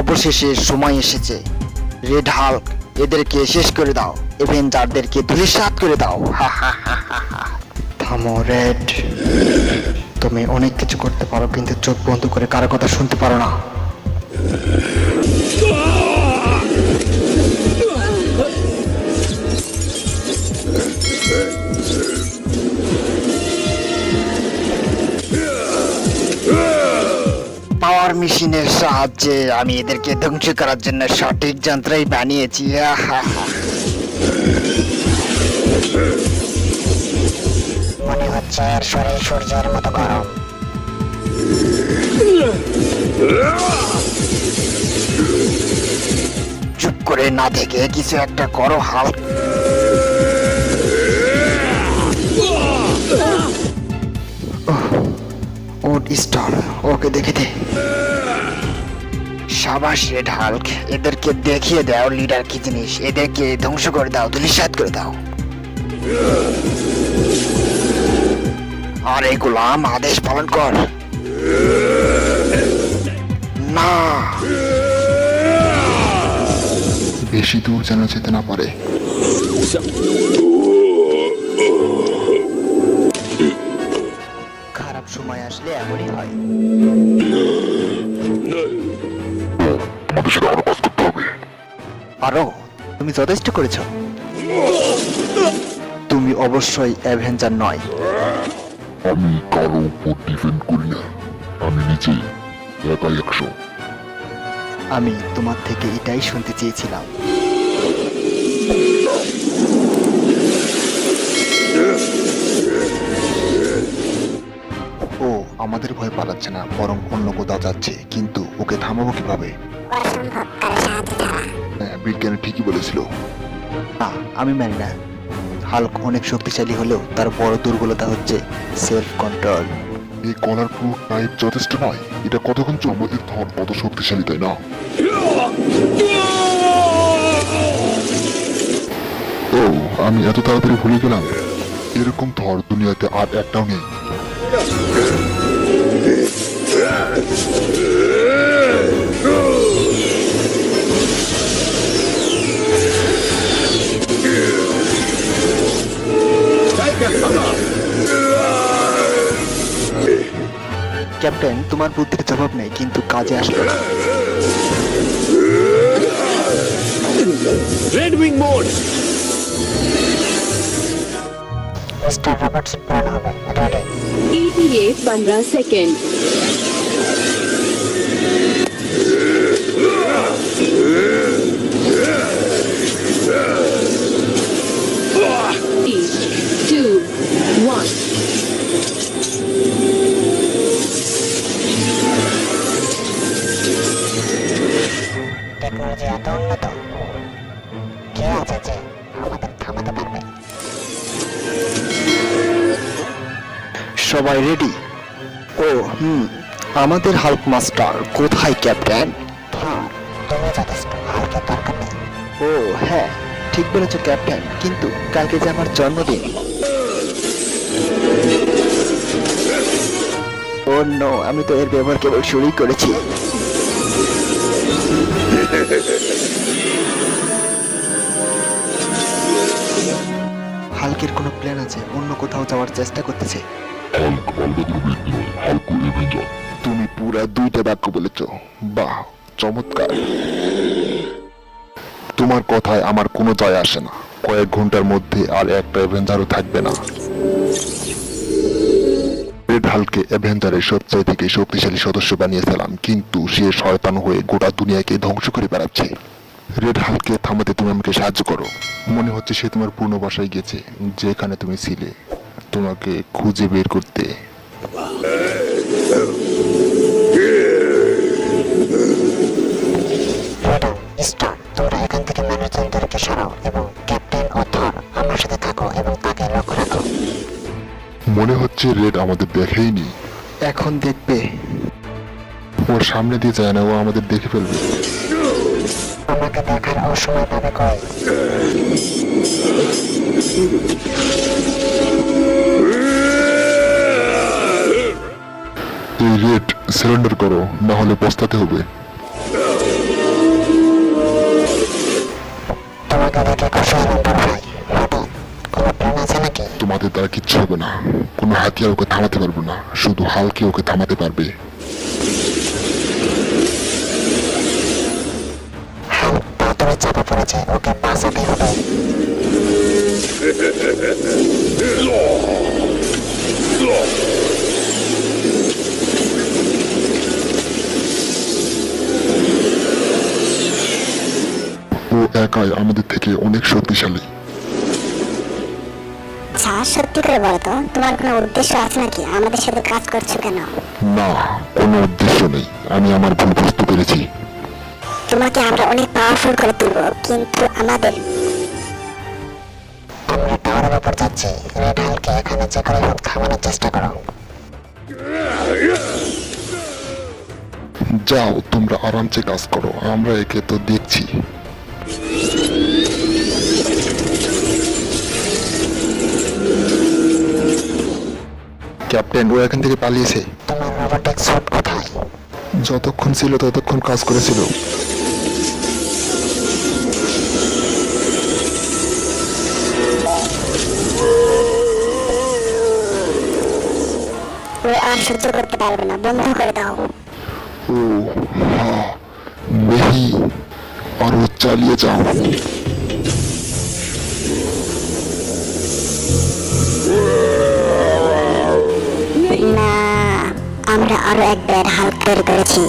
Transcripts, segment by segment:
অবশেষে সময় এসেছে। রেড হাল্ক, এদেরকে শেষ করে দাও, এভেঞ্জারদেরকে ধূলিসাৎ করে দাও। থামো রেড, তুমি অনেক কিছু করতে পারো কিন্তু চোখ বন্ধ করে কারো কথা শুনতে পারো না। পাওয়ার মেশিনের সাহায্যে আমি এদেরকে ধ্বংস করার জন্য সঠিক যন্ত্রই বানিয়েছি। মনে হচ্ছে এর শরীর সূর্যের মতো গরম। চুপ করে না থেকে কিছু একটা করো হাল্ক। স্টার, ওকে দেখে দে। সাবাস রেড হাল্ক, এদেরকে দেখিয়ে দাও লিডার কি জিনিস, এদেরকে ধ্বংস করে দাও, ধূলিসাৎ করে দাও। আরে গোলাম, আদেশ পালন কর। না, বেশি দূর যেন যেতে না পারে। খারাপ সময় আসলে এমনই হয়। আরো, তুমি যথেষ্ট করেছ। তুমি অবশ্যই অ্যাভেঞ্জার নয়। আমি কারো উপর ডিপেন্ড করি না, আমি নিজে একাই 100। আমি তোমার থেকে এটাই শুনতে চেয়েছিলাম। ও আমাদের ভয় পালাচ্ছে না, বরং অন্য কোথাও যাচ্ছে, কিন্তু ওকে থামাবো কিভাবে? হ্যাঁ, বিজ্ঞানী ঠিকই বলেছিল। না, আমি মানি না। হাল্ক অনেক শক্তিশালী হলেও তার বড় দুর্বলতা হচ্ছে সেলফ কন্ট্রোল। এই কালারফুল টাইপ যথেষ্ট নয়, এটা কতক্ষণ চলবে? আমাদের থর কত শক্তিশালী, তাই না? ও, আমি এত তাড়াতাড়ি ভুলে গেলাম। এরকম থর দুনিয়াতে আর একটাও নেই। ক্যাপ্টেন, তোমার বুদ্ধির জবাব নেই, কিন্তু কাজে আসলো না। Red Wing Mode! Star Roberts burn হবে, ready. ETA 15 second. Three, two, one। Technology এত উন্নত, কে আছে যে আমাদের থামাতে পারবে? সবাই রেডি? ও আমাদের হাল্ক মাস্টার কোথায় ক্যাপ্টেন? তুমি যথেষ্ট, হাল্কের দরকার নেই। ও হ্যাঁ, ঠিক বলেছ ক্যাপ্টেন, কিন্তু কালকে যে আমার জন্মদিন। ও নো, আমি তো এর ব্যবহার কেবল শুরুই করেছি। হাল্কের কোনো প্ল্যান আছে, অন্য কোথাও যাওয়ার চেষ্টা করতেছে। তুমি পুরা 2টা বাক্য বলেছ, বাহ চমৎকার। তোমার কথায় আমার কোনো যায় আসে না। কয়েক ঘন্টার মধ্যে আর একটা অ্যাভেঞ্জারও থাকবে না। রেড হাল্ককে অ্যাভেঞ্জারের সবচেয়ে থেকে শক্তিশালী সদস্য বানিয়েছিলাম, কিন্তু সে শয়তান হয়ে গোটা দুনিয়াকে ধ্বংস করে বেড়াচ্ছে। রেড হাল্ককে থামাতে তুমি আমাকে সাহায্য করো। মনে হচ্ছে সে তোমার পূর্ণ বাসায় গেছে, যেখানে তুমি ছিলে, তোমাকে খুঁজে বের করতে। তোমরা এখান থেকে ম্যানেজারদেরকে সরাও এবং ক্যাপ্টেন ও থর আমার সাথে থাকো এবং তাকে লক্ষ্য রাখো। মনে হচ্ছে রেড আমাদের দেখেইনি। এখন দেখবে। ওর সামনে দিয়ে যায় না, ও আমাদের দেখে ফেলবে। আমাকে দেখার ও সময় পাবে কই? এই রেড, সারেন্ডার করো, না হলে পস্তাতে হবে। আমাদের দ্বারা কিচ্ছু হবে না, কোনো হাতিয়ার ওকে থামাতে পারবো না, শুধু হালকে ওকে থামাতে পারবে। হাল্ক পাথরে চাপা পড়েছে, ওকে বাঁচাতে হবে। ও একাই আমাদের থেকে অনেক শক্তিশালী। আচ্ছা সত্যি করে বলো তো, তোমার কোনো উদ্দেশ্য আছে নাকি? আমাদের সাথে কাজ করছো কেন? না, কোনো উদ্দেশ্য নেই, আমি আমার ভুল বুঝতে পেরেছি। তোমাকে আমরা অনেক পাওয়ারফুল করে তুলবো, কিন্তু আমাদের আমরা টাওয়ারের উপর যাচ্ছি। রেড হাল্ককে এখানে যে করে হোক থামানোর চেষ্টা করো। যাও, তোমরা আরামসে কাজ করো, আমরা একে তো দেখছি। ক্যাপ্টেন, ও এখান থেকে পালিয়েছে। তোমার রোবোটিক স্যুট কোথায়? যতক্ষণ ছিল ততক্ষণ কাজ করেছিল। ও আর সহ্য করতে পারবে না, বন্ধ করে দাও। ও হ্যাঁ, নেহি, আরো চালিয়ে যাও। না, আমরা আরো একবার হাল্ক তৈরি করেছি।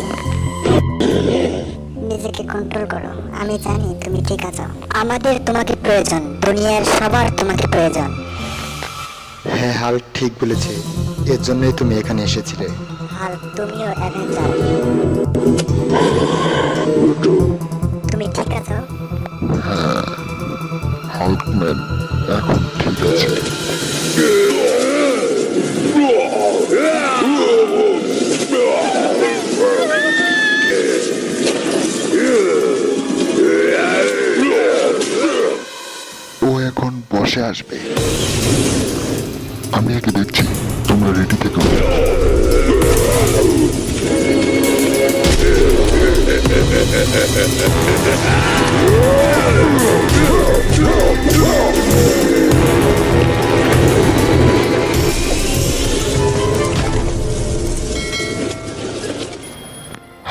নিজেকে কন্ট্রোল করো, আমি জানি তুমি ঠিক আছো। আমাদের তোমাকে প্রয়োজন, দুনিয়ার সবার তোমাকে প্রয়োজন। হ্যাঁ, হাল্ক ঠিক বলেছে, এর জন্যই তুমি এখানে এসেছিলে। হাল্ক, তুমিও অ্যাভেঞ্জার। তুমি ঠিক আছো? হাল্কম্যান এখন ঠিক আছে। ও এখন বসে আসবে, আমি একে দেখছি, তোমরা রেডি থেকো।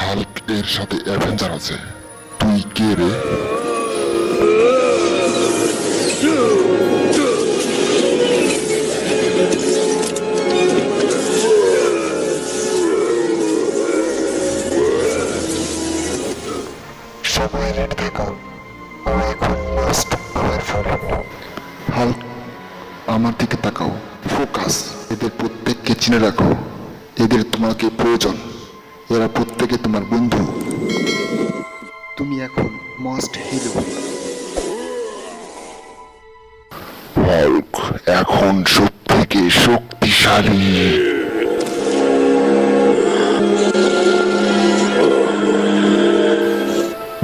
হাল্ক এর সাথে অ্যাভেঞ্জার আছে, তুই কে রে? সবাই রেডি থাকো, ও এখন মোস্ট পাওয়ারফুল। হাল্ক, আমার দিকে তাকাও, ফোকাস। এদের প্রত্যেককে চিনে রাখো, এদের তোমাকে প্রয়োজন, এরা প্রত্যেকে তোমার বন্ধু। তুমি এখন মোস্ট হিরো। হাল্ক এখন সব থেকে শক্তিশালী।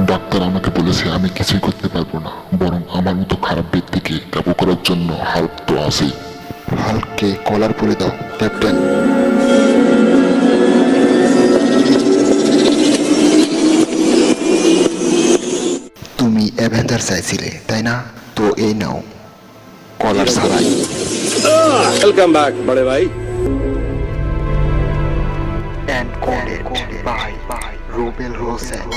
ডাক্তার আমাকে বলেছে আমি কিছুই করতে পারবো না, বরং আমার মতো খারাপ ব্যক্তিকে কাবু করার জন্য হাল্ক তো আছেই। হাল্ককে কলার পরে দাও, ক্যাপ্টেন। তুমি অ্যাভেঞ্জার চাইছিলে তাই না? তো এই নাও, কলার ছাড়াই। वेलकम बैक बड़े भाई। And coded by Rubel Hossein.